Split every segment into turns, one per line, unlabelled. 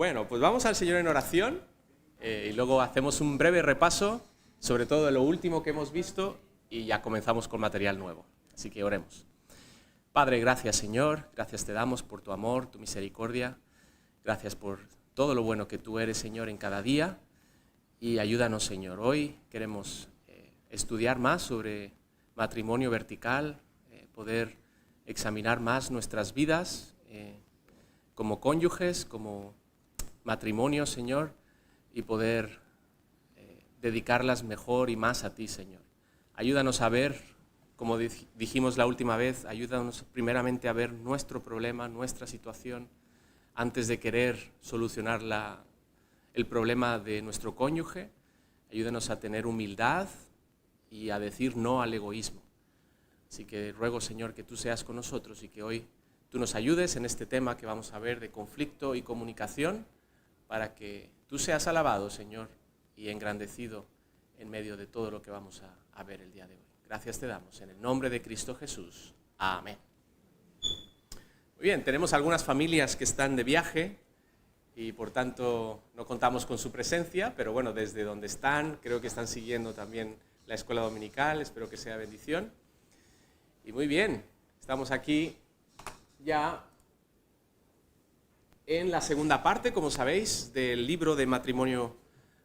Bueno, pues vamos al Señor en oración y luego hacemos un breve repaso sobre todo de lo último que hemos visto y ya comenzamos con material nuevo. Así que oremos. Padre, gracias Señor, gracias te damos por tu amor, tu misericordia, gracias por todo lo bueno que tú eres, Señor, en cada día y ayúdanos, Señor. Hoy queremos estudiar más sobre matrimonio vertical, poder examinar más nuestras vidas como cónyuges, como matrimonio, Señor, y poder dedicarlas mejor y más a ti, Señor. Ayúdanos a ver, como dijimos la última vez, ayúdanos primeramente a ver nuestro problema, nuestra situación, antes de querer solucionar el problema de nuestro cónyuge. Ayúdanos a tener humildad y a decir no al egoísmo. Así que ruego, Señor, que tú seas con nosotros y que hoy tú nos ayudes en este tema que vamos a ver de conflicto y comunicación, para que tú seas alabado, Señor, y engrandecido en medio de todo lo que vamos a ver el día de hoy. Gracias te damos en el nombre de Cristo Jesús. Amén. Muy bien, tenemos algunas familias que están de viaje y por tanto no contamos con su presencia, pero bueno, desde donde están, creo que están siguiendo también la escuela dominical, espero que sea bendición. Y muy bien, estamos aquí ya en la segunda parte, como sabéis, del libro de matrimonio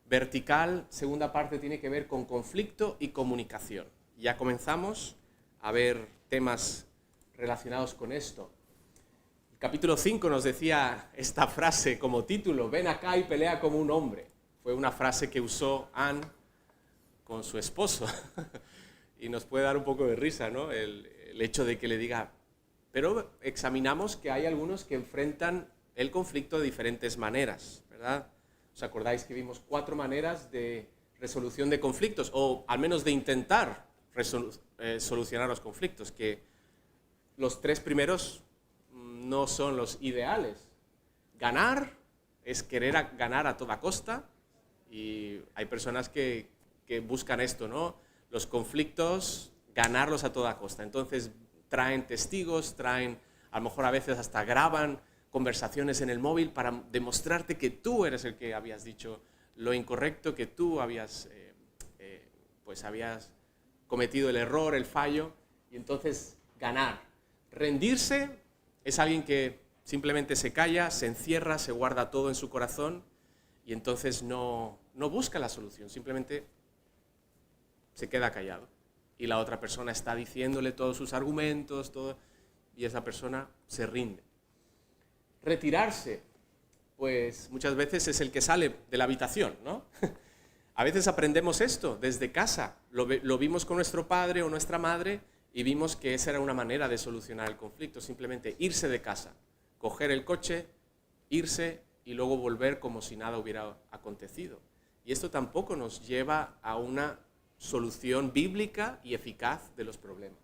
vertical. Segunda parte tiene que ver con conflicto y comunicación. Ya comenzamos a ver temas relacionados con esto. El capítulo 5 nos decía esta frase como título: ven acá y pelea como un hombre. Fue una frase que usó Anne con su esposo y nos puede dar un poco de risa, ¿no? El hecho de que le diga, pero examinamos que hay algunos que enfrentan el conflicto de diferentes maneras, ¿verdad? ¿Os acordáis que vimos 4 maneras de resolución de conflictos, o al menos de intentar solucionar los conflictos? Que los 3 primeros no son los ideales. Ganar es querer ganar a toda costa, y hay personas que buscan esto, ¿no? Los conflictos, ganarlos a toda costa. Entonces traen testigos, a lo mejor a veces hasta graban conversaciones en el móvil para demostrarte que tú eres el que habías dicho lo incorrecto, que tú habías cometido el error, el fallo, y entonces ganar. Rendirse es alguien que simplemente se calla, se encierra, se guarda todo en su corazón y entonces no busca la solución, simplemente se queda callado. Y la otra persona está diciéndole todos sus argumentos, todo, y esa persona se rinde. Retirarse, pues muchas veces es el que sale de la habitación, ¿no? A veces aprendemos esto desde casa, lo vimos con nuestro padre o nuestra madre y vimos que esa era una manera de solucionar el conflicto, simplemente irse de casa, coger el coche, irse y luego volver como si nada hubiera acontecido. Y esto tampoco nos lleva a una solución bíblica y eficaz de los problemas.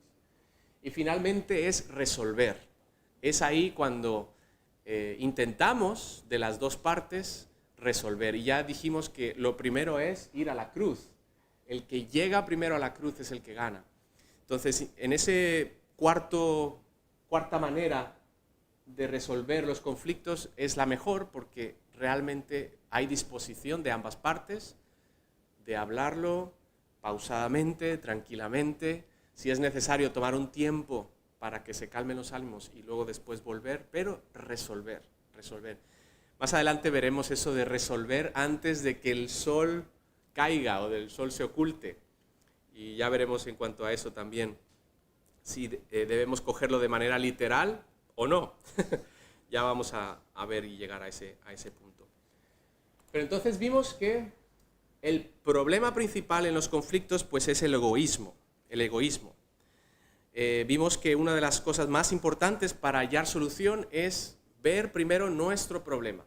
Y finalmente es resolver. Es ahí cuando intentamos de las 2 partes resolver. Y ya dijimos que lo primero es ir a la cruz. El que llega primero a la cruz es el que gana. Entonces, en ese cuarta manera de resolver los conflictos es la mejor, porque realmente hay disposición de ambas partes de hablarlo pausadamente, tranquilamente. Si es necesario tomar un tiempo para que se calmen los ánimos y luego después volver, pero resolver. Más adelante veremos eso de resolver antes de que el sol caiga o del sol se oculte. Y ya veremos en cuanto a eso también, si debemos cogerlo de manera literal o no. Ya vamos a ver y llegar a ese punto. Pero entonces vimos que el problema principal en los conflictos pues es el egoísmo. Vimos que una de las cosas más importantes para hallar solución es ver primero nuestro problema,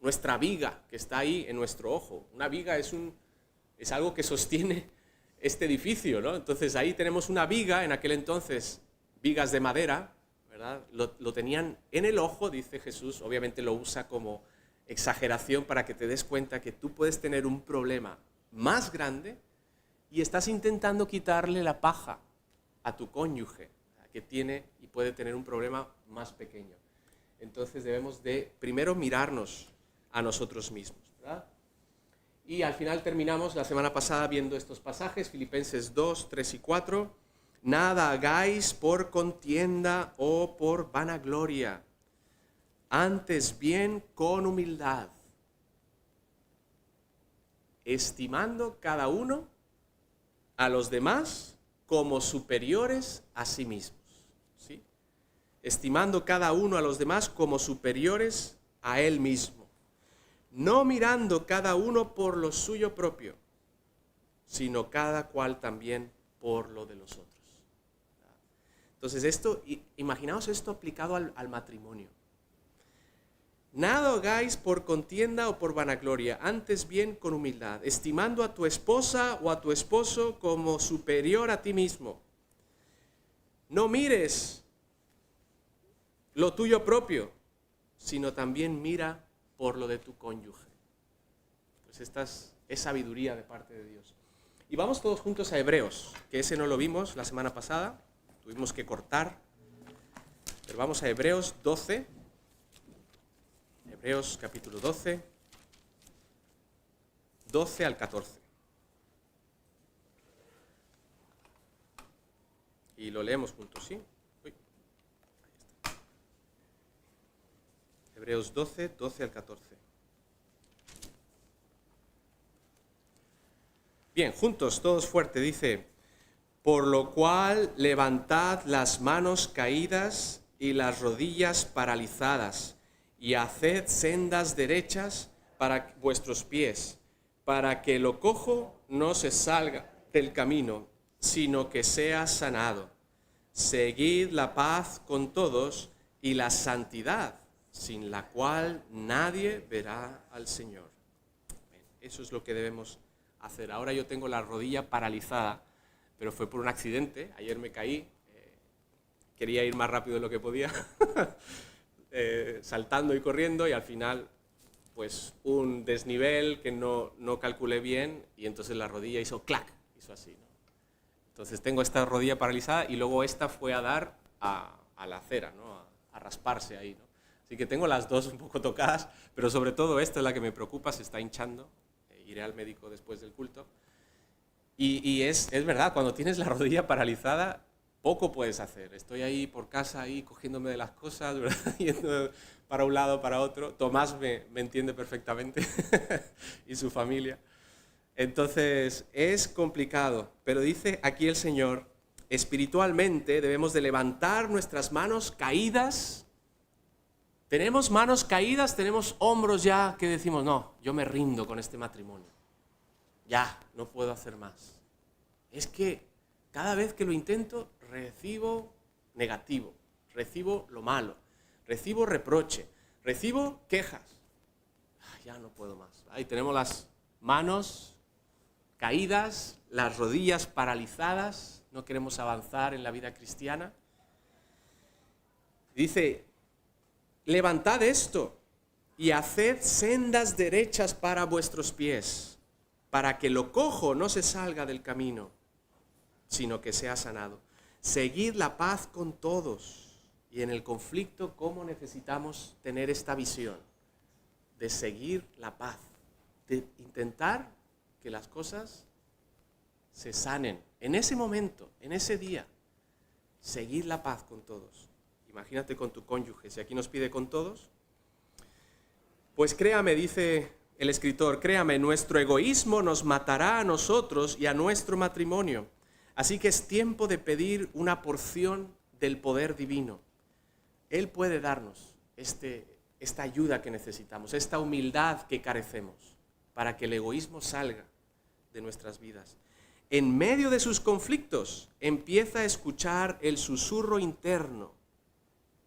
nuestra viga que está ahí en nuestro ojo. Una viga es algo que sostiene este edificio, ¿no? Entonces ahí tenemos una viga, en aquel entonces vigas de madera, ¿verdad? Lo tenían en el ojo, dice Jesús, obviamente lo usa como exageración para que te des cuenta que tú puedes tener un problema más grande y estás intentando quitarle la paja a tu cónyuge, que tiene y puede tener un problema más pequeño. Entonces debemos de primero mirarnos a nosotros mismos, ¿verdad? Y al final terminamos la semana pasada viendo estos pasajes, Filipenses 2, 3 y 4. Nada hagáis por contienda o por vanagloria, antes bien con humildad, estimando cada uno a los demás como superiores a sí mismos. ¿Sí? Estimando cada uno a los demás como superiores a él mismo, no mirando cada uno por lo suyo propio, sino cada cual también por lo de los otros. Entonces imaginaos esto aplicado al matrimonio. Nada hagáis por contienda o por vanagloria, antes bien con humildad, estimando a tu esposa o a tu esposo como superior a ti mismo. No mires lo tuyo propio, sino también mira por lo de tu cónyuge. Pues esta es sabiduría de parte de Dios. Y vamos todos juntos a Hebreos, que ese no lo vimos la semana pasada, tuvimos que cortar, pero vamos a Hebreos 12. Hebreos capítulo 12, 12 al 14. Y lo leemos juntos, ¿sí? Uy, ahí está. Hebreos 12, 12 al 14. Bien, juntos, todos fuerte, dice: por lo cual levantad las manos caídas y las rodillas paralizadas, y haced sendas derechas para vuestros pies, para que lo cojo no se salga del camino, sino que sea sanado. Seguid la paz con todos y la santidad, sin la cual nadie verá al Señor. Eso es lo que debemos hacer. Ahora yo tengo la rodilla paralizada, pero fue por un accidente. Ayer me caí, quería ir más rápido de lo que podía. Saltando y corriendo, y al final pues un desnivel que no calculé bien, y entonces la rodilla hizo clac, hizo así, ¿no? Entonces tengo esta rodilla paralizada y luego esta fue a dar a la acera, ¿no? A rasparse ahí, ¿no? Así que tengo las dos un poco tocadas, pero sobre todo esta es la que me preocupa, se está hinchando. Iré al médico después del culto. Y es verdad, cuando tienes la rodilla paralizada, poco puedes hacer. Estoy ahí por casa, ahí cogiéndome de las cosas, ¿verdad? Yendo para un lado, para otro. Tomás me entiende perfectamente y su familia. Entonces, es complicado. Pero dice aquí el Señor, espiritualmente debemos de levantar nuestras manos caídas. Tenemos manos caídas, tenemos hombros ya que decimos, no, yo me rindo con este matrimonio. Ya, no puedo hacer más. Es que cada vez que lo intento, recibo negativo, recibo lo malo, recibo reproche, recibo quejas. Ya no puedo más. Ahí tenemos las manos caídas, las rodillas paralizadas, no queremos avanzar en la vida cristiana. Dice, levantad esto y haced sendas derechas para vuestros pies, para que lo cojo no se salga del camino, sino que sea sanado. Seguid la paz con todos. Y en el conflicto, ¿cómo necesitamos tener esta visión? De seguir la paz, de intentar que las cosas se sanen. En ese momento, en ese día, seguid la paz con todos. Imagínate con tu cónyuge, si aquí nos pide con todos. Pues créame, dice el escritor, créame, nuestro egoísmo nos matará a nosotros y a nuestro matrimonio. Así que es tiempo de pedir una porción del poder divino. Él puede darnos esta ayuda que necesitamos, esta humildad que carecemos, para que el egoísmo salga de nuestras vidas. En medio de sus conflictos, empieza a escuchar el susurro interno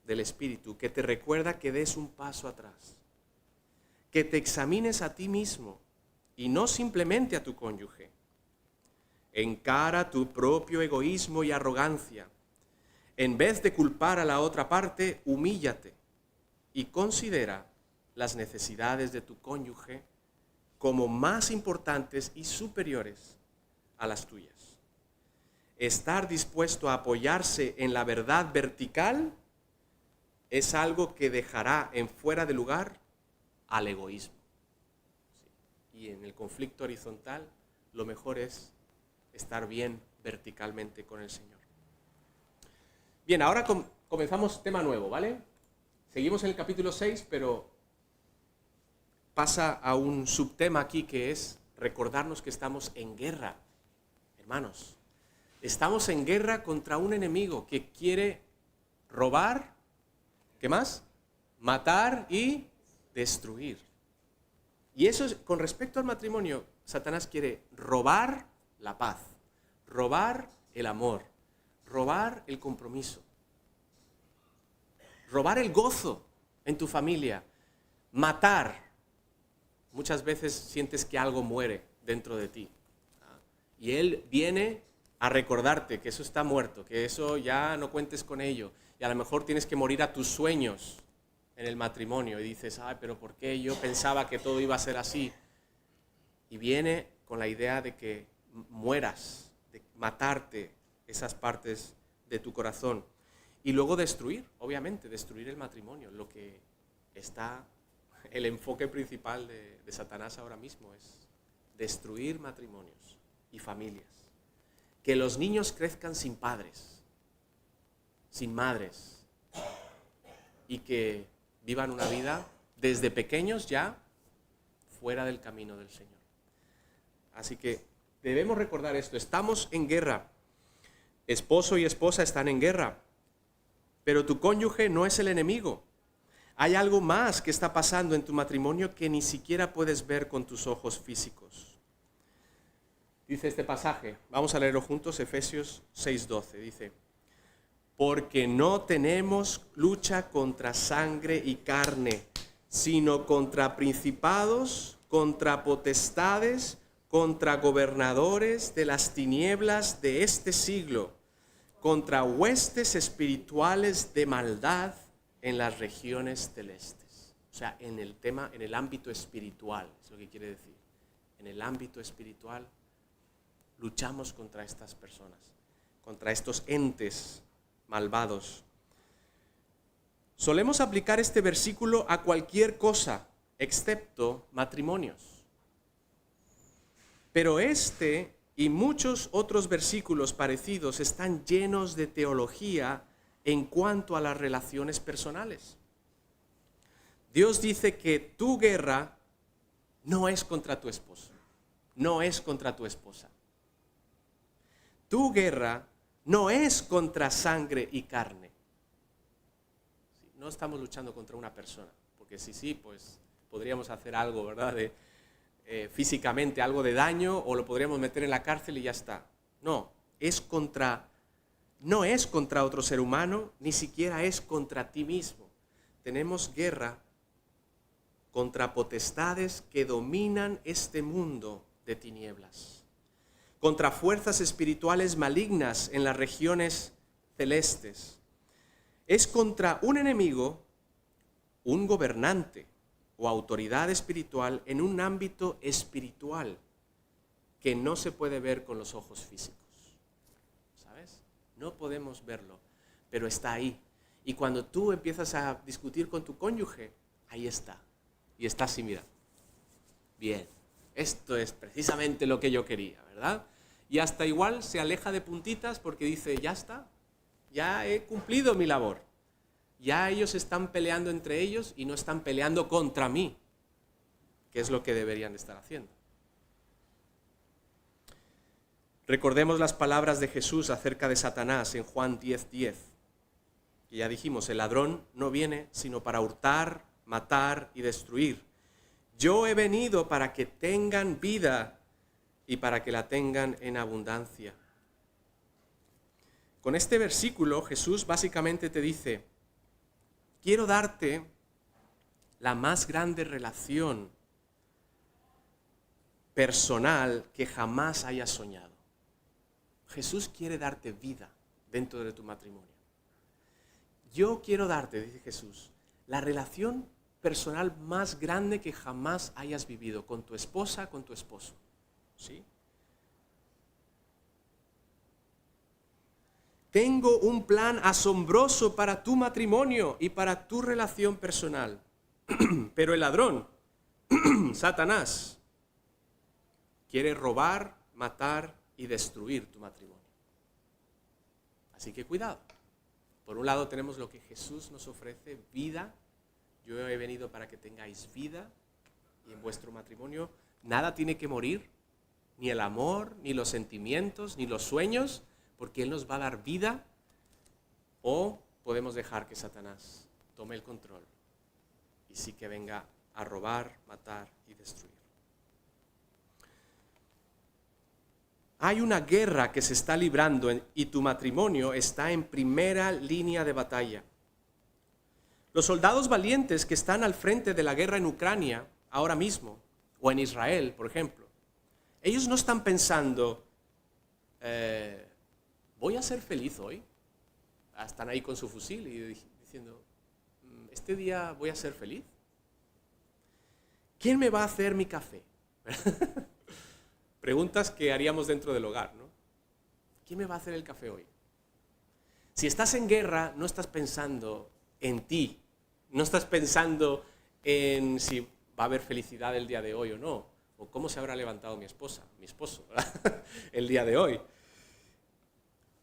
del Espíritu que te recuerda que des un paso atrás, que te examines a ti mismo y no simplemente a tu cónyuge. Encara tu propio egoísmo y arrogancia. En vez de culpar a la otra parte, humíllate y considera las necesidades de tu cónyuge como más importantes y superiores a las tuyas. Estar dispuesto a apoyarse en la verdad vertical es algo que dejará en fuera de lugar al egoísmo. y en el conflicto horizontal, lo mejor es estar bien verticalmente con el Señor. Bien, ahora comenzamos tema nuevo, ¿vale? Seguimos en el capítulo 6, pero pasa a un subtema aquí que es recordarnos que estamos en guerra, hermanos. Estamos en guerra contra un enemigo que quiere robar, ¿qué más? Matar y destruir. Y eso es, con respecto al matrimonio, Satanás quiere robar la paz, robar el amor, robar el compromiso, robar el gozo en tu familia, matar. Muchas veces sientes que algo muere dentro de ti. Y él viene a recordarte que eso está muerto, que eso ya no cuentes con ello. Y a lo mejor tienes que morir a tus sueños en el matrimonio. Y dices, ay, pero ¿por qué? Yo pensaba que todo iba a ser así. Y viene con la idea de que mueras, de matarte esas partes de tu corazón. Y luego destruir, obviamente, destruir el matrimonio. Lo que está, el enfoque principal de Satanás ahora mismo es destruir matrimonios y familias. Que los niños crezcan sin padres, sin madres, y que vivan una vida desde pequeños ya fuera del camino del Señor. Así que debemos recordar esto, estamos en guerra. Esposo y esposa están en guerra, pero tu cónyuge no es el enemigo. Hay algo más que está pasando en tu matrimonio que ni siquiera puedes ver con tus ojos físicos. Dice este pasaje, vamos a leerlo juntos, Efesios 6:12, dice: porque no tenemos lucha contra sangre y carne, sino contra principados, contra potestades, contra gobernadores de las tinieblas de este siglo, contra huestes espirituales de maldad en las regiones celestes. O sea, en el ámbito espiritual, es lo que quiere decir. En el ámbito espiritual luchamos contra estas personas, contra estos entes malvados. Solemos aplicar este versículo a cualquier cosa, excepto matrimonios. Pero este y muchos otros versículos parecidos están llenos de teología en cuanto a las relaciones personales. Dios dice que tu guerra no es contra tu esposo, no es contra tu esposa. Tu guerra no es contra sangre y carne. No estamos luchando contra una persona, porque si sí, pues podríamos hacer algo, ¿verdad? Físicamente algo de daño, o lo podríamos meter en la cárcel y ya está. No es contra otro ser humano, ni siquiera es contra ti mismo. Tenemos guerra contra potestades que dominan este mundo de tinieblas, contra fuerzas espirituales malignas en las regiones celestes. Es contra un enemigo, un gobernante o autoridad espiritual en un ámbito espiritual que no se puede ver con los ojos físicos. ¿Sabes? No podemos verlo, pero está ahí. Y cuando tú empiezas a discutir con tu cónyuge, ahí está. Y está así, mira. Bien, esto es precisamente lo que yo quería, ¿verdad? Y hasta igual se aleja de puntitas porque dice, ya está, ya he cumplido mi labor. Ya ellos están peleando entre ellos y no están peleando contra mí, que es lo que deberían de estar haciendo. Recordemos las palabras de Jesús acerca de Satanás en Juan 10:10. Que ya dijimos, el ladrón no viene sino para hurtar, matar y destruir. Yo he venido para que tengan vida y para que la tengan en abundancia. Con este versículo Jesús básicamente te dice, quiero darte la más grande relación personal que jamás hayas soñado. Jesús quiere darte vida dentro de tu matrimonio. Yo quiero darte, dice Jesús, la relación personal más grande que jamás hayas vivido con tu esposa, con tu esposo. ¿Sí? Tengo un plan asombroso para tu matrimonio y para tu relación personal. Pero el ladrón, Satanás, quiere robar, matar y destruir tu matrimonio. Así que cuidado. Por un lado tenemos lo que Jesús nos ofrece, vida. Yo he venido para que tengáis vida y en vuestro matrimonio nada tiene que morir, ni el amor, ni los sentimientos, ni los sueños, porque Él nos va a dar vida. O podemos dejar que Satanás tome el control y sí que venga a robar, matar y destruir. Hay una guerra que se está librando y tu matrimonio está en primera línea de batalla. Los soldados valientes que están al frente de la guerra en Ucrania ahora mismo, o en Israel, por ejemplo, ellos no están pensando, ¿voy a ser feliz hoy? Están ahí con su fusil y diciendo, ¿este día voy a ser feliz? ¿Quién me va a hacer mi café? Preguntas que haríamos dentro del hogar, ¿no? ¿Quién me va a hacer el café hoy? Si estás en guerra, no estás pensando en ti, no estás pensando en si va a haber felicidad el día de hoy o no, o cómo se habrá levantado mi esposo, ¿verdad? El día de hoy.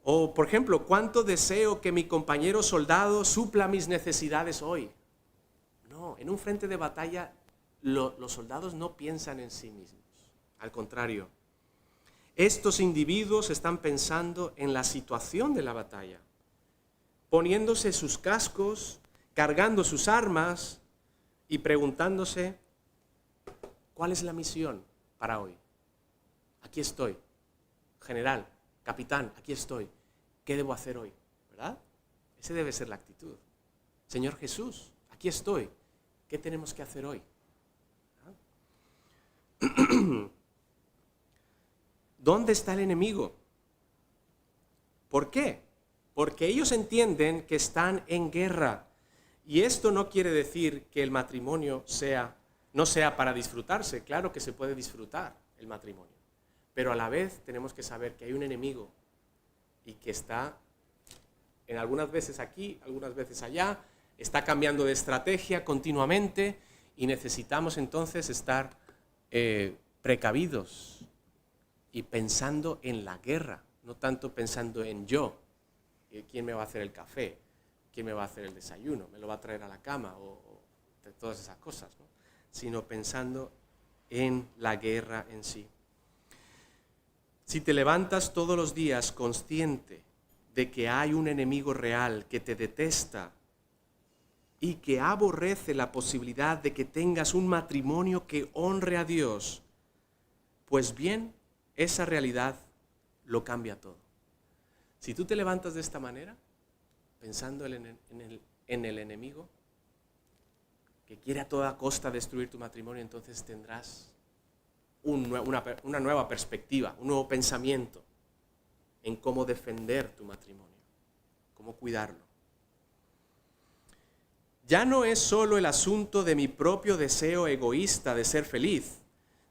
O, por ejemplo, ¿cuánto deseo que mi compañero soldado supla mis necesidades hoy? No, en un frente de batalla los soldados no piensan en sí mismos. Al contrario, estos individuos están pensando en la situación de la batalla, poniéndose sus cascos, cargando sus armas y preguntándose, ¿cuál es la misión para hoy? Aquí estoy, general, capitán, aquí estoy. ¿Qué debo hacer hoy? ¿Verdad? Esa debe ser la actitud. Señor Jesús, aquí estoy. ¿Qué tenemos que hacer hoy? ¿Dónde está el enemigo? ¿Por qué? Porque ellos entienden que están en guerra. Y esto no quiere decir que el matrimonio no sea para disfrutarse. Claro que se puede disfrutar el matrimonio. Pero a la vez tenemos que saber que hay un enemigo y que está en algunas veces aquí, algunas veces allá, está cambiando de estrategia continuamente y necesitamos entonces estar precavidos y pensando en la guerra, no tanto pensando en yo. ¿Quién me va a hacer el café? ¿Quién me va a hacer el desayuno? ¿Me lo va a traer a la cama? O de todas esas cosas, ¿no? Sino pensando en la guerra en sí. Si te levantas todos los días consciente de que hay un enemigo real que te detesta y que aborrece la posibilidad de que tengas un matrimonio que honre a Dios, pues bien, esa realidad lo cambia todo. Si tú te levantas de esta manera, pensando en el enemigo, que quiere a toda costa destruir tu matrimonio, entonces tendrás una nueva perspectiva, un nuevo pensamiento en cómo defender tu matrimonio, cómo cuidarlo. Ya no es solo el asunto de mi propio deseo egoísta de ser feliz,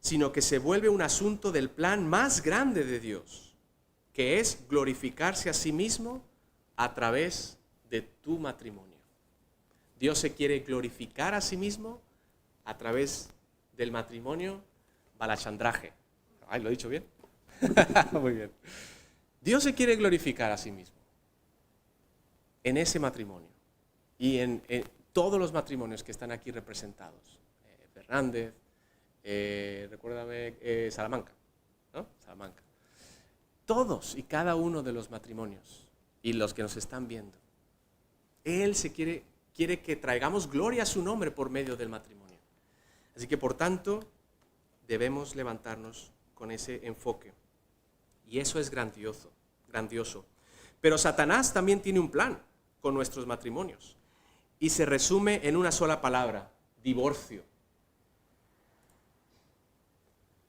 sino que se vuelve un asunto del plan más grande de Dios, que es glorificarse a sí mismo a través de tu matrimonio. Dios se quiere glorificar a sí mismo a través del matrimonio balachandraje. Ay, ¿lo he dicho bien? Muy bien. Dios se quiere glorificar a sí mismo en ese matrimonio y en todos los matrimonios que están aquí representados. Fernández, recuérdame, Salamanca, ¿no? Salamanca. Todos y cada uno de los matrimonios y los que nos están viendo. Él quiere que traigamos gloria a su nombre por medio del matrimonio. Así que, por tanto, debemos levantarnos con ese enfoque. Y eso es grandioso. Pero Satanás también tiene un plan con nuestros matrimonios. Y se resume en una sola palabra: divorcio.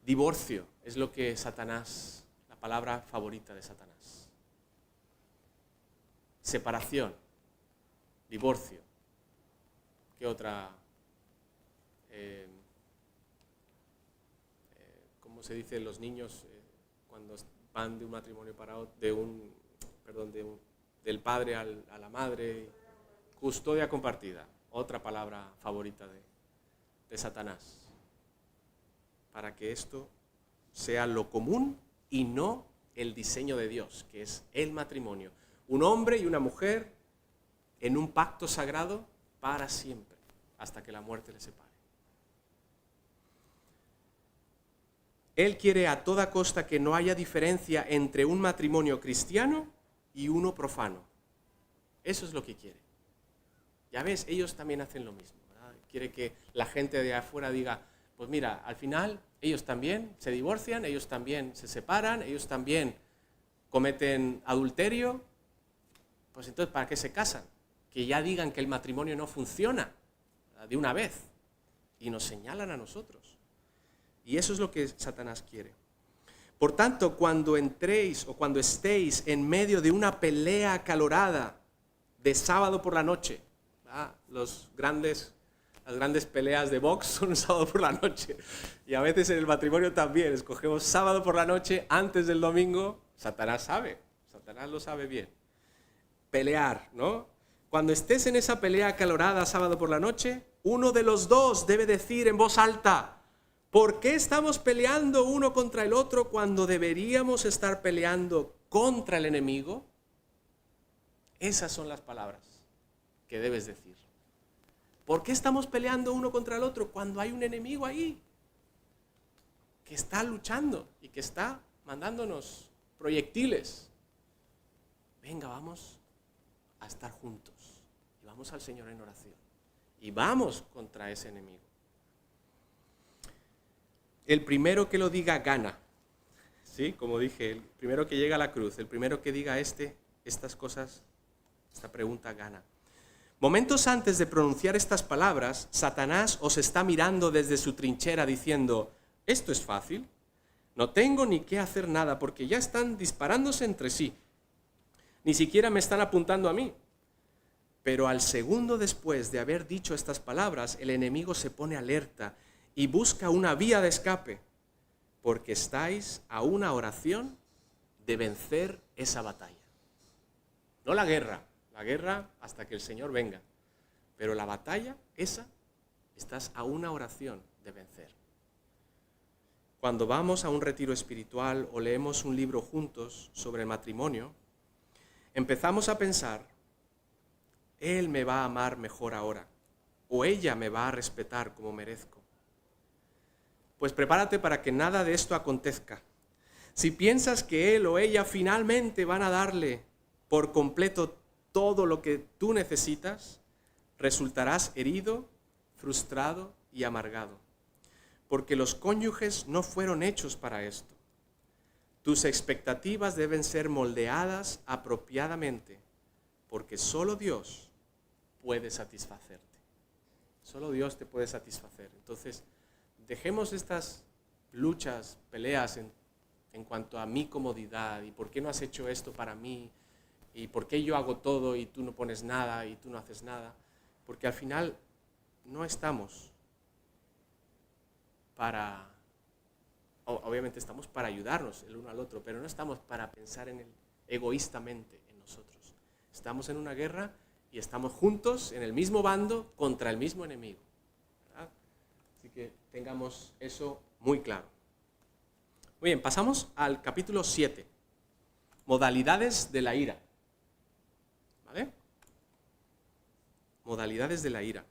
Divorcio es lo que Satanás, la palabra favorita de Satanás. Separación, divorcio. ¿Qué otra? ¿Cómo se dice los niños cuando van de un matrimonio para otro, del padre a la madre? Custodia compartida, otra palabra favorita de Satanás. Para que esto sea lo común y no el diseño de Dios, que es el matrimonio. Un hombre y una mujer en un pacto sagrado para siempre, hasta que la muerte les separe. Él quiere a toda costa que no haya diferencia entre un matrimonio cristiano y uno profano. Eso es lo que quiere. Ya ves, ellos también hacen lo mismo, ¿verdad? Quiere que la gente de afuera diga, pues mira, al final ellos también se divorcian, ellos también se separan, ellos también cometen adulterio. Pues entonces, ¿para qué se casan? Que ya digan que el matrimonio no funciona, ¿verdad? De una vez. Y nos señalan a nosotros. Y eso es lo que Satanás quiere. Por tanto, cuando entréis o cuando estéis en medio de una pelea acalorada de sábado por la noche, las grandes peleas de box son un sábado por la noche, y a veces en el matrimonio también, escogemos sábado por la noche antes del domingo. Satanás lo sabe bien. Pelear, ¿no? Cuando estés en esa pelea acalorada sábado por la noche, uno de los dos debe decir en voz alta, ¿por qué estamos peleando uno contra el otro cuando deberíamos estar peleando contra el enemigo? Esas son las palabras que debes decir. ¿Por qué estamos peleando uno contra el otro cuando hay un enemigo ahí que está luchando y que está mandándonos proyectiles? Venga, vamos a estar juntos y vamos al Señor en oración y vamos contra ese enemigo. El primero que lo diga gana, ¿sí? Como dije, el primero que llega a la cruz, el primero que diga estas cosas, esta pregunta gana. Momentos antes de pronunciar estas palabras, Satanás os está mirando desde su trinchera diciendo, esto es fácil, no tengo ni que hacer nada porque ya están disparándose entre sí, ni siquiera me están apuntando a mí. Pero al segundo después de haber dicho estas palabras, el enemigo se pone alerta y busca una vía de escape, porque estáis a una oración de vencer esa batalla. No la guerra hasta que el Señor venga, pero la batalla, esa, estás a una oración de vencer. Cuando vamos a un retiro espiritual o leemos un libro juntos sobre el matrimonio, empezamos a pensar, él me va a amar mejor ahora, o ella me va a respetar como merezco. Pues prepárate para que nada de esto acontezca. Si piensas que él o ella finalmente van a darle por completo todo lo que tú necesitas, resultarás herido, frustrado y amargado, porque los cónyuges no fueron hechos para esto. Tus expectativas deben ser moldeadas apropiadamente, porque solo Dios puede satisfacerte. Solo Dios te puede satisfacer. Entonces, dejemos estas luchas, peleas en cuanto a mi comodidad y por qué no has hecho esto para mí y por qué yo hago todo y tú no pones nada y tú no haces nada, porque al final no estamos para, obviamente estamos para ayudarnos el uno al otro, pero no estamos para pensar egoístamente en nosotros. Estamos en una guerra y estamos juntos en el mismo bando contra el mismo enemigo. Así que tengamos eso muy claro. Muy bien, pasamos al capítulo 7. Modalidades de la ira. ¿Vale? Modalidades de la ira.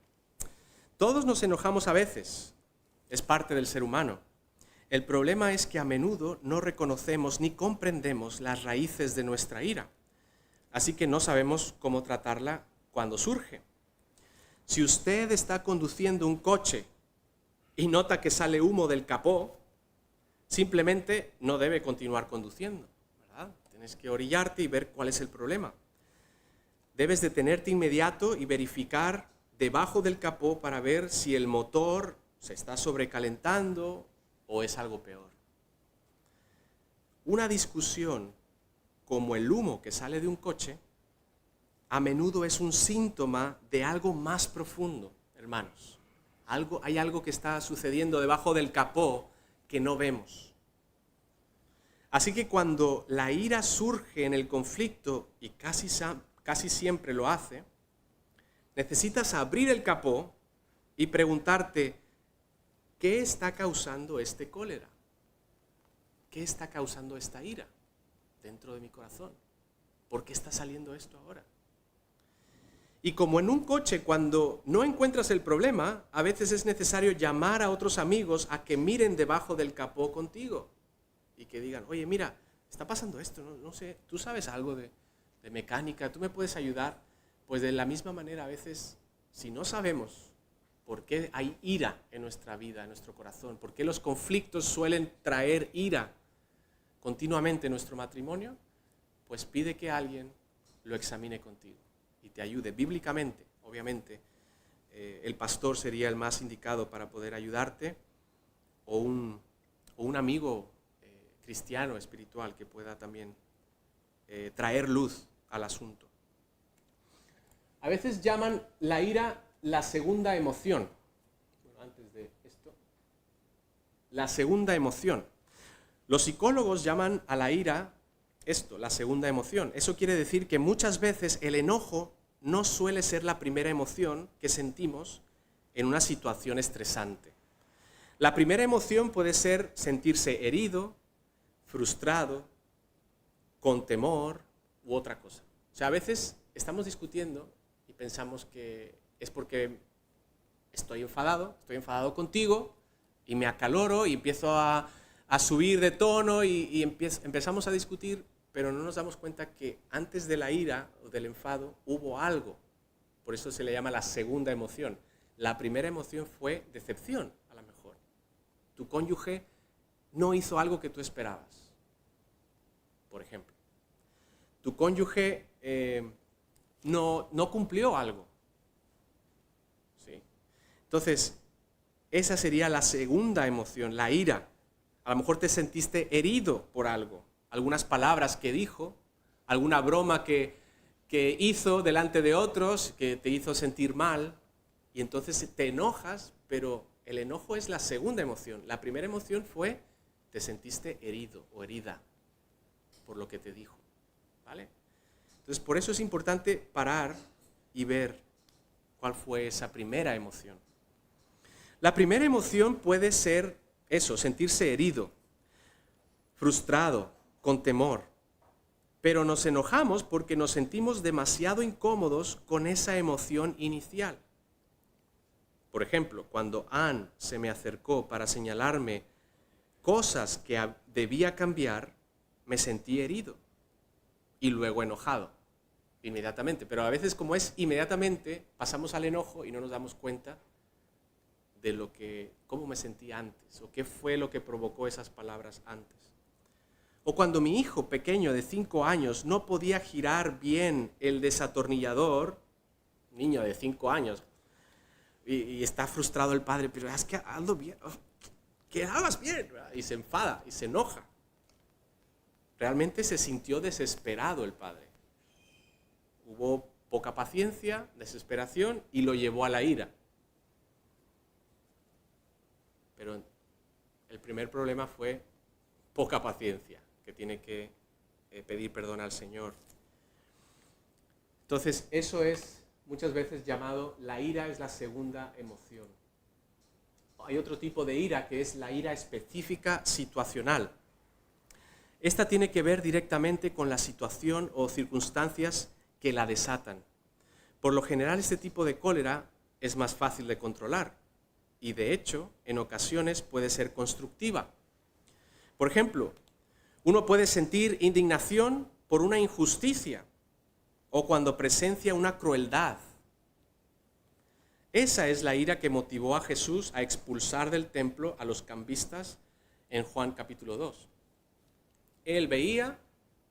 Todos nos enojamos a veces. Es parte del ser humano. El problema es que a menudo no reconocemos ni comprendemos las raíces de nuestra ira. Así que no sabemos cómo tratarla cuando surge. Si usted está conduciendo un coche y nota que sale humo del capó, simplemente no debe continuar conduciendo, ¿verdad? Tienes que orillarte y ver cuál es el problema. Debes detenerte inmediato y verificar debajo del capó para ver si el motor se está sobrecalentando o es algo peor. Una discusión como el humo que sale de un coche a menudo es un síntoma de algo más profundo, hermanos. Hay algo que está sucediendo debajo del capó que no vemos. Así que cuando la ira surge en el conflicto, y casi siempre lo hace, necesitas abrir el capó y preguntarte, ¿qué está causando este cólera? qué está causando esta ira dentro de mi corazón? ¿Por qué está saliendo esto ahora? Y como en un coche, cuando no encuentras el problema, a veces es necesario llamar a otros amigos a que miren debajo del capó contigo y que digan, oye, mira, está pasando esto, no sé, tú sabes algo de mecánica, tú me puedes ayudar. Pues de la misma manera, a veces, si no sabemos por qué hay ira en nuestra vida, en nuestro corazón, por qué los conflictos suelen traer ira continuamente en nuestro matrimonio, pues pide que alguien lo examine contigo y te ayude. Bíblicamente, obviamente, el pastor sería el más indicado para poder ayudarte, o un amigo cristiano, espiritual, que pueda también traer luz al asunto. A veces llaman la ira la segunda emoción. Bueno, antes de esto, la segunda emoción. Los psicólogos llaman a la ira esto, la segunda emoción. Eso quiere decir que muchas veces el enojo no suele ser la primera emoción que sentimos en una situación estresante. La primera emoción puede ser sentirse herido, frustrado, con temor u otra cosa. O sea, a veces estamos discutiendo y pensamos que es porque estoy enfadado contigo y me acaloro y empiezo a subir de tono y empezamos a discutir, pero no nos damos cuenta que antes de la ira o del enfado hubo algo. Por eso se le llama la segunda emoción. La primera emoción fue decepción, a lo mejor. Tu cónyuge no hizo algo que tú esperabas, por ejemplo. Tu cónyuge no cumplió algo. ¿Sí? Entonces, esa sería la segunda emoción, la ira. A lo mejor te sentiste herido por algo, algunas palabras que dijo, alguna broma que hizo delante de otros, que te hizo sentir mal, y entonces te enojas, pero el enojo es la segunda emoción. La primera emoción fue, te sentiste herido o herida por lo que te dijo, ¿vale? Entonces, por eso es importante parar y ver cuál fue esa primera emoción. La primera emoción puede ser eso, sentirse herido, frustrado, con temor. Pero nos enojamos porque nos sentimos demasiado incómodos con esa emoción inicial. Por ejemplo, cuando Anne se me acercó para señalarme cosas que debía cambiar, me sentí herido y luego enojado inmediatamente. Pero a veces, como es inmediatamente, pasamos al enojo y no nos damos cuenta de cómo me sentí antes o qué fue lo que provocó esas palabras antes. O cuando mi hijo pequeño de 5 años no podía girar bien el desatornillador, niño de 5 años, y está frustrado el padre, pero es que hazlo bien, que hagas bien, y se enfada y se enoja. Realmente se sintió desesperado el padre. Hubo poca paciencia, desesperación, y lo llevó a la ira. Pero el primer problema fue poca paciencia, que tiene que pedir perdón al Señor. Entonces, eso es muchas veces llamado, la ira es la segunda emoción. Hay otro tipo de ira que es la ira específica situacional. Esta tiene que ver directamente con la situación o circunstancias que la desatan. Por lo general, este tipo de cólera es más fácil de controlar y, de hecho, en ocasiones puede ser constructiva. Por ejemplo, uno puede sentir indignación por una injusticia o cuando presencia una crueldad. Esa es la ira que motivó a Jesús a expulsar del templo a los cambistas en Juan capítulo 2. Él veía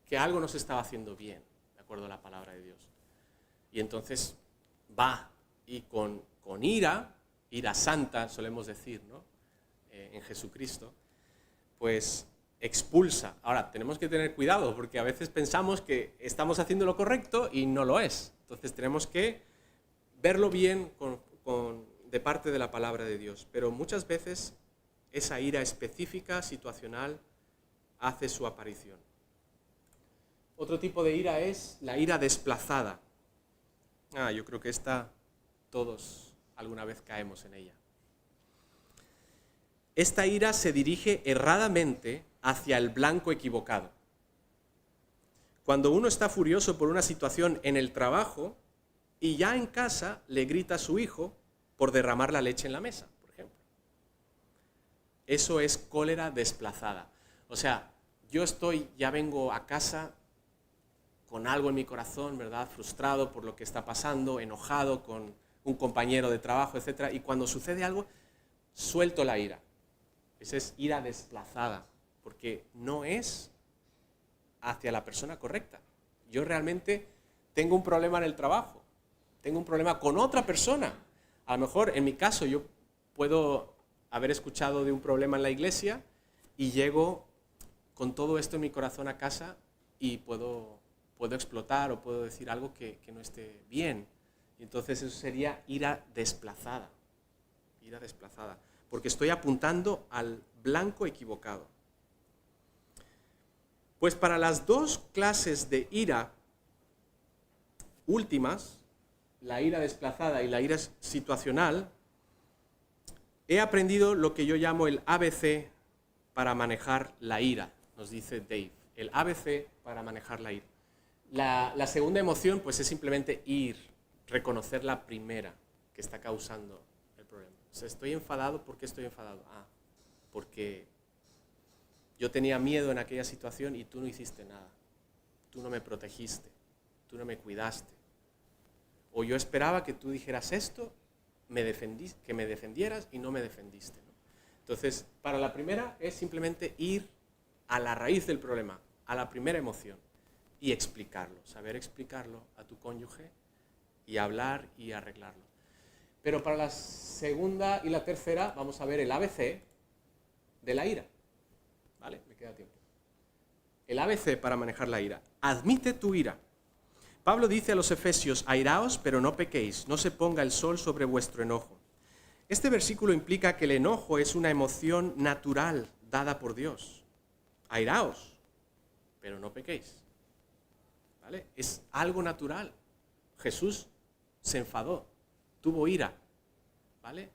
que algo no se estaba haciendo bien, de acuerdo a la palabra de Dios. Y entonces va y con ira santa, solemos decir, ¿no? En Jesucristo, pues expulsa. Ahora, tenemos que tener cuidado porque a veces pensamos que estamos haciendo lo correcto y no lo es. Entonces tenemos que verlo bien de parte de la palabra de Dios. Pero muchas veces esa ira específica, situacional, hace su aparición. Otro tipo de ira es la ira desplazada. Yo creo que todos alguna vez caemos en ella. esta ira se dirige erradamente hacia el blanco equivocado. Cuando uno está furioso por una situación en el trabajo y ya en casa le grita a su hijo por derramar la leche en la mesa, por ejemplo. Eso es cólera desplazada. O sea, ya vengo a casa con algo en mi corazón, ¿verdad? Frustrado por lo que está pasando, enojado con un compañero de trabajo, etc. Y cuando sucede algo, suelto la ira. Esa es ira desplazada, porque no es hacia la persona correcta. Yo realmente tengo un problema en el trabajo, tengo un problema con otra persona. A lo mejor, en mi caso, yo puedo haber escuchado de un problema en la iglesia y llego con todo esto en mi corazón a casa y puedo explotar o puedo decir algo que no esté bien. Y entonces eso sería ira desplazada, porque estoy apuntando al blanco equivocado. Pues para las dos clases de ira últimas, la ira desplazada y la ira situacional, he aprendido lo que yo llamo el ABC para manejar la ira, nos dice Dave. El ABC para manejar la ira. La segunda emoción pues es simplemente reconocer la primera que está causando el problema. O sea, estoy enfadado, ¿por qué estoy enfadado? Porque yo tenía miedo en aquella situación y tú no hiciste nada. Tú no me protegiste, tú no me cuidaste. O yo esperaba que tú dijeras esto, que me defendieras y no me defendiste, ¿no? Entonces, para la primera es simplemente ir a la raíz del problema, a la primera emoción y explicarlo, saber explicarlo a tu cónyuge y hablar y arreglarlo. Pero para la segunda y la tercera vamos a ver el ABC de la ira. ¿Vale? Me queda tiempo. El ABC para manejar la ira. Admite tu ira. Pablo dice a los efesios, airaos, pero no pequéis, no se ponga el sol sobre vuestro enojo. Este versículo implica que el enojo es una emoción natural dada por Dios. Airaos, pero no pequéis. ¿Vale? Es algo natural. Jesús se enfadó, tuvo ira. ¿Vale?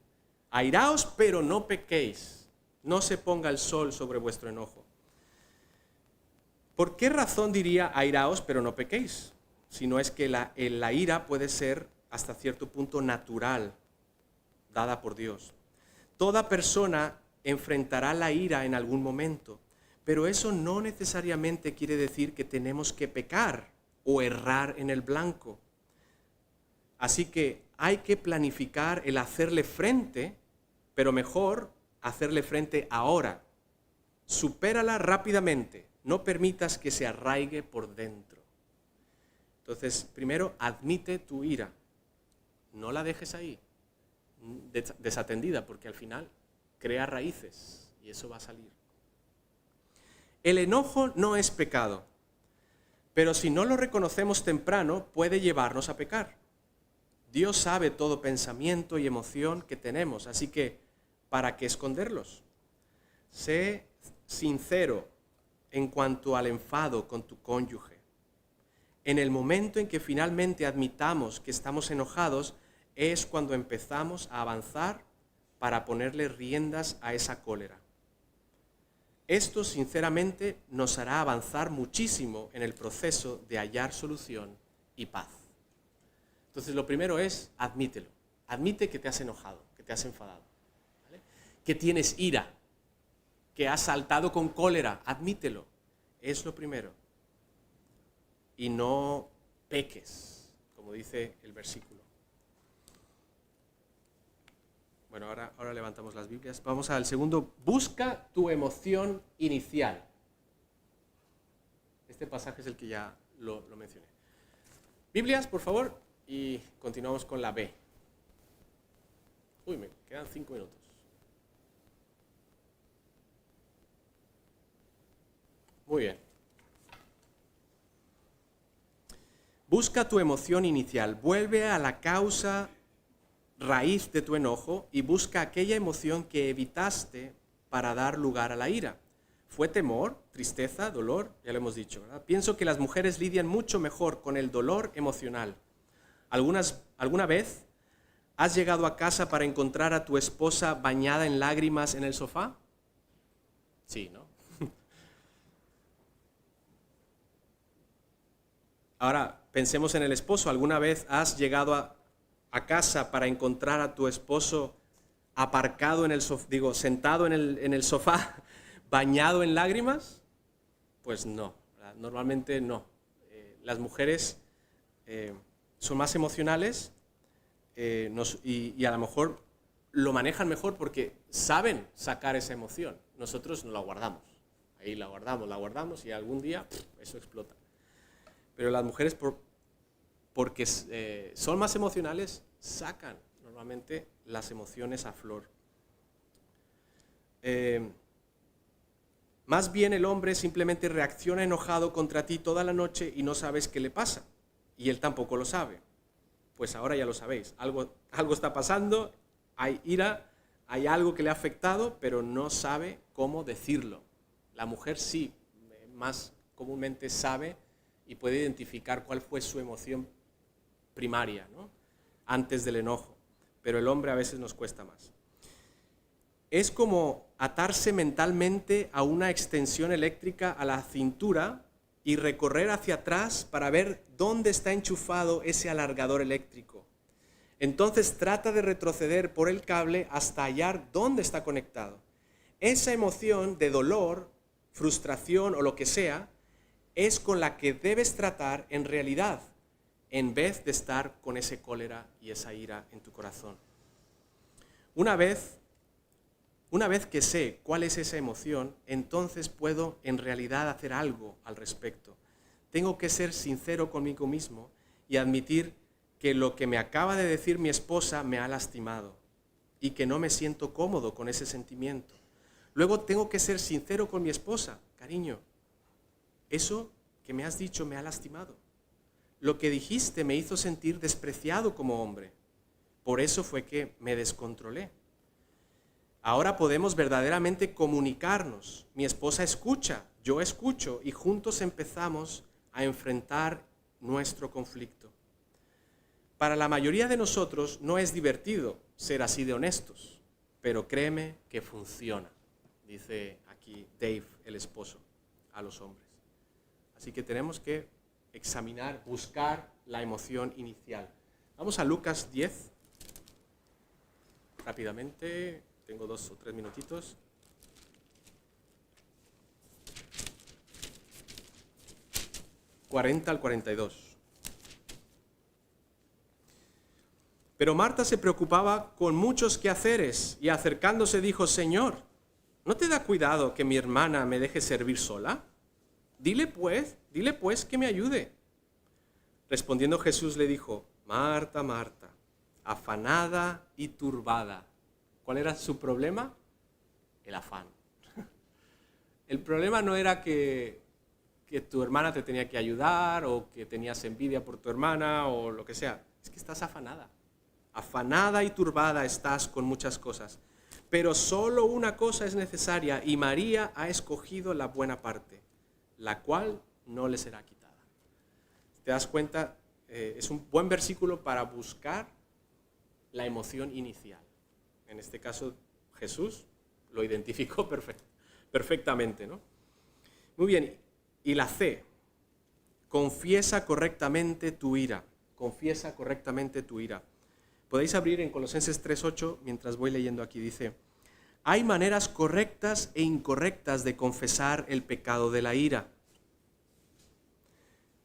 Airaos, pero no pequéis. No se ponga el sol sobre vuestro enojo. ¿Por qué razón diría airaos, pero no pequéis? Si no es que la ira puede ser hasta cierto punto natural, dada por Dios. Toda persona enfrentará la ira en algún momento, pero eso no necesariamente quiere decir que tenemos que pecar o errar en el blanco. Así que hay que planificar el hacerle frente, pero mejor hacerle frente ahora. Supérala rápidamente, no permitas que se arraigue por dentro. Entonces, primero, admite tu ira. No la dejes ahí, desatendida, porque al final crea raíces y eso va a salir. El enojo no es pecado, pero si no lo reconocemos temprano, puede llevarnos a pecar. Dios sabe todo pensamiento y emoción que tenemos, así que, ¿para qué esconderlos? Sé sincero en cuanto al enfado con tu cónyuge. En el momento en que finalmente admitamos que estamos enojados, es cuando empezamos a avanzar para ponerle riendas a esa cólera. Esto, sinceramente, nos hará avanzar muchísimo en el proceso de hallar solución y paz. Entonces, lo primero es admítelo. Admite que te has enojado, que te has enfadado, ¿vale? Que tienes ira, que has saltado con cólera. Admítelo. Es lo primero. Y no peques, como dice el versículo. Bueno, ahora levantamos las Biblias. Vamos al segundo. Busca tu emoción inicial. Este pasaje es el que ya lo mencioné. Biblias, por favor, y continuamos con la B. Uy, me quedan 5 minutos. Muy bien. Busca tu emoción inicial, vuelve a la causa raíz de tu enojo y busca aquella emoción que evitaste para dar lugar a la ira. ¿Fue temor, tristeza, dolor? Ya lo hemos dicho, ¿verdad? Pienso que las mujeres lidian mucho mejor con el dolor emocional. ¿Alguna vez ¿Has llegado a casa para encontrar a tu esposa bañada en lágrimas en el sofá? Sí, ¿no? Ahora, pensemos en el esposo. ¿Alguna vez has llegado a casa para encontrar a tu esposo aparcado en el sofá, sentado en el sofá, bañado en lágrimas? Pues no, normalmente no. Las mujeres son más emocionales y a lo mejor lo manejan mejor porque saben sacar esa emoción. Nosotros no la guardamos. Ahí la guardamos y algún día eso explota. Pero las mujeres, porque son más emocionales, sacan normalmente las emociones a flor. Más bien el hombre simplemente reacciona enojado contra ti toda la noche y no sabes qué le pasa. Y él tampoco lo sabe. Pues ahora ya lo sabéis. Algo está pasando, hay ira, hay algo que le ha afectado, pero no sabe cómo decirlo. La mujer sí, más comúnmente sabe y puede identificar cuál fue su emoción primaria, ¿no? Antes del enojo. Pero el hombre a veces nos cuesta más. Es como atarse mentalmente a una extensión eléctrica a la cintura y recorrer hacia atrás para ver dónde está enchufado ese alargador eléctrico. Entonces trata de retroceder por el cable hasta hallar dónde está conectado. Esa emoción de dolor, frustración o lo que sea, es con la que debes tratar en realidad, en vez de estar con ese cólera y esa ira en tu corazón. Una vez que sé cuál es esa emoción, entonces puedo en realidad hacer algo al respecto. Tengo que ser sincero conmigo mismo y admitir que lo que me acaba de decir mi esposa me ha lastimado y que no me siento cómodo con ese sentimiento. Luego tengo que ser sincero con mi esposa. Cariño, eso que me has dicho me ha lastimado. Lo que dijiste me hizo sentir despreciado como hombre. Por eso fue que me descontrolé. Ahora podemos verdaderamente comunicarnos. Mi esposa escucha, yo escucho y juntos empezamos a enfrentar nuestro conflicto. Para la mayoría de nosotros no es divertido ser así de honestos, pero créeme que funciona, dice aquí Dave, el esposo, a los hombres. Así que tenemos que examinar, buscar la emoción inicial. Vamos a Lucas 10, rápidamente. Tengo 2 o 3 minutitos. ...40 al 42. Pero Marta se preocupaba con muchos quehaceres y acercándose dijo: Señor, ¿no te da cuidado que mi hermana me deje servir sola? Dile pues que me ayude. Respondiendo Jesús le dijo: Marta, Marta, afanada y turbada. ¿Cuál era su problema? El afán. El problema no era que tu hermana te tenía que ayudar o que tenías envidia por tu hermana o lo que sea. Es que estás afanada. Afanada y turbada estás con muchas cosas. Pero solo una cosa es necesaria y María ha escogido la buena parte, la cual no le será quitada. ¿Te das cuenta? Es un buen versículo para buscar la emoción inicial. En este caso, Jesús lo identificó perfectamente, ¿no? Muy bien, y la C, confiesa correctamente tu ira. Confiesa correctamente tu ira. Podéis abrir en Colosenses 3:8 mientras voy leyendo aquí. Dice: hay maneras correctas e incorrectas de confesar el pecado de la ira.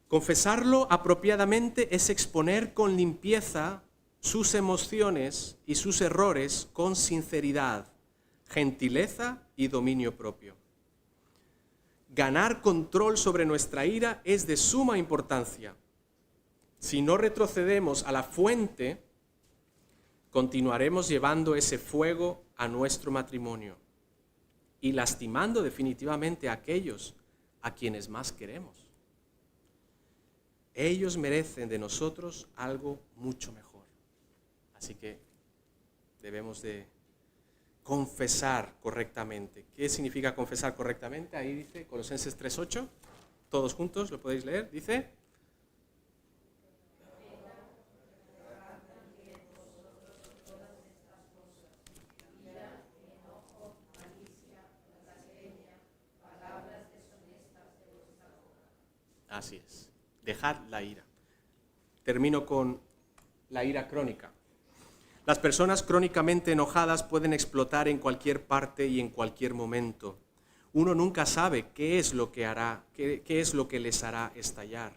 Confesarlo apropiadamente es exponer con limpieza sus emociones y sus errores con sinceridad, gentileza y dominio propio. Ganar control sobre nuestra ira es de suma importancia. Si no retrocedemos a la fuente, continuaremos llevando ese fuego a nuestro matrimonio y lastimando definitivamente a aquellos a quienes más queremos. Ellos merecen de nosotros algo mucho mejor. Así que debemos de confesar correctamente. ¿Qué significa confesar correctamente? Ahí dice Colosenses 3:8. Todos juntos lo podéis leer. Dice: Así es. Dejad la ira. Termino con la ira crónica. Las personas crónicamente enojadas pueden explotar en cualquier parte y en cualquier momento. Uno nunca sabe qué es lo que hará, qué es lo que les hará estallar.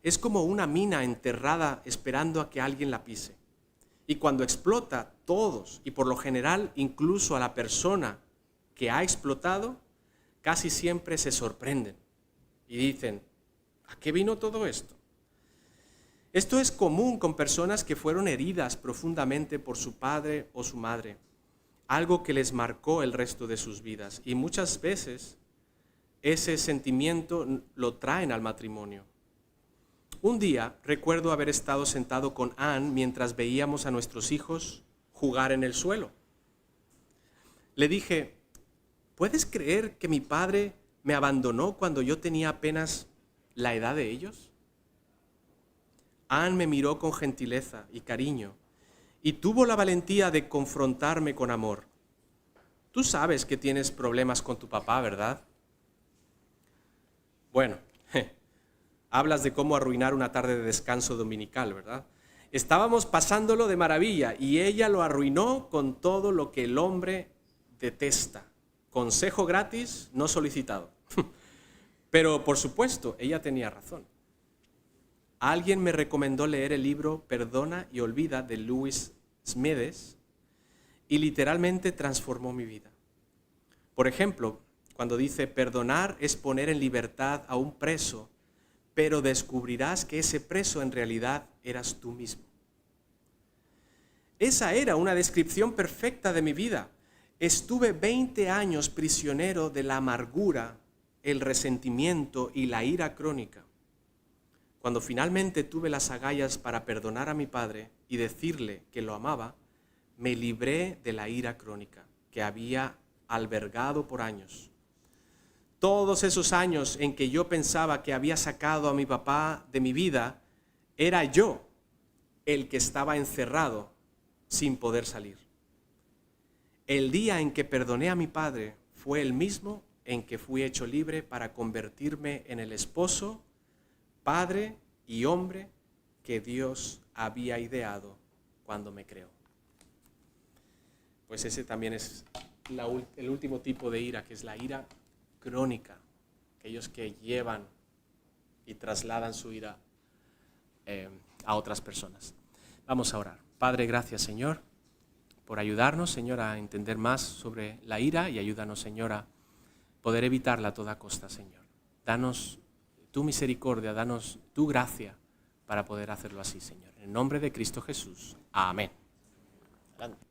Es como una mina enterrada esperando a que alguien la pise. Y cuando explota, todos, y por lo general incluso a la persona que ha explotado, casi siempre se sorprenden y dicen, ¿a qué vino todo esto? Esto es común con personas que fueron heridas profundamente por su padre o su madre, algo que les marcó el resto de sus vidas. Y muchas veces ese sentimiento lo traen al matrimonio. Un día recuerdo haber estado sentado con Anne mientras veíamos a nuestros hijos jugar en el suelo. Le dije, ¿puedes creer que mi padre me abandonó cuando yo tenía apenas la edad de ellos? Anne me miró con gentileza y cariño y tuvo la valentía de confrontarme con amor. Tú sabes que tienes problemas con tu papá, ¿verdad? Bueno, hablas de cómo arruinar una tarde de descanso dominical, ¿verdad? Estábamos pasándolo de maravilla y ella lo arruinó con todo lo que el hombre detesta. Consejo gratis, no solicitado. Pero, por supuesto, ella tenía razón. Alguien me recomendó leer el libro Perdona y Olvida de Lewis Smedes y literalmente transformó mi vida. Por ejemplo, cuando dice, perdonar es poner en libertad a un preso, pero descubrirás que ese preso en realidad eras tú mismo. Esa era una descripción perfecta de mi vida. Estuve 20 años prisionero de la amargura, el resentimiento y la ira crónica. Cuando finalmente tuve las agallas para perdonar a mi padre y decirle que lo amaba, me libré de la ira crónica que había albergado por años. Todos esos años en que yo pensaba que había sacado a mi papá de mi vida, era yo el que estaba encerrado sin poder salir. El día en que perdoné a mi padre fue el mismo en que fui hecho libre para convertirme en el esposo, padre y hombre que Dios había ideado cuando me creó. Pues ese también es el último tipo de ira, que es la ira crónica, aquellos que llevan y trasladan su ira a otras personas. Vamos a orar. Padre, gracias, Señor, por ayudarnos, Señor, a entender más sobre la ira y ayúdanos, Señor, a poder evitarla a toda costa, Señor. Danos tu misericordia, danos tu gracia para poder hacerlo así, Señor. En el nombre de Cristo Jesús. Amén. Adelante.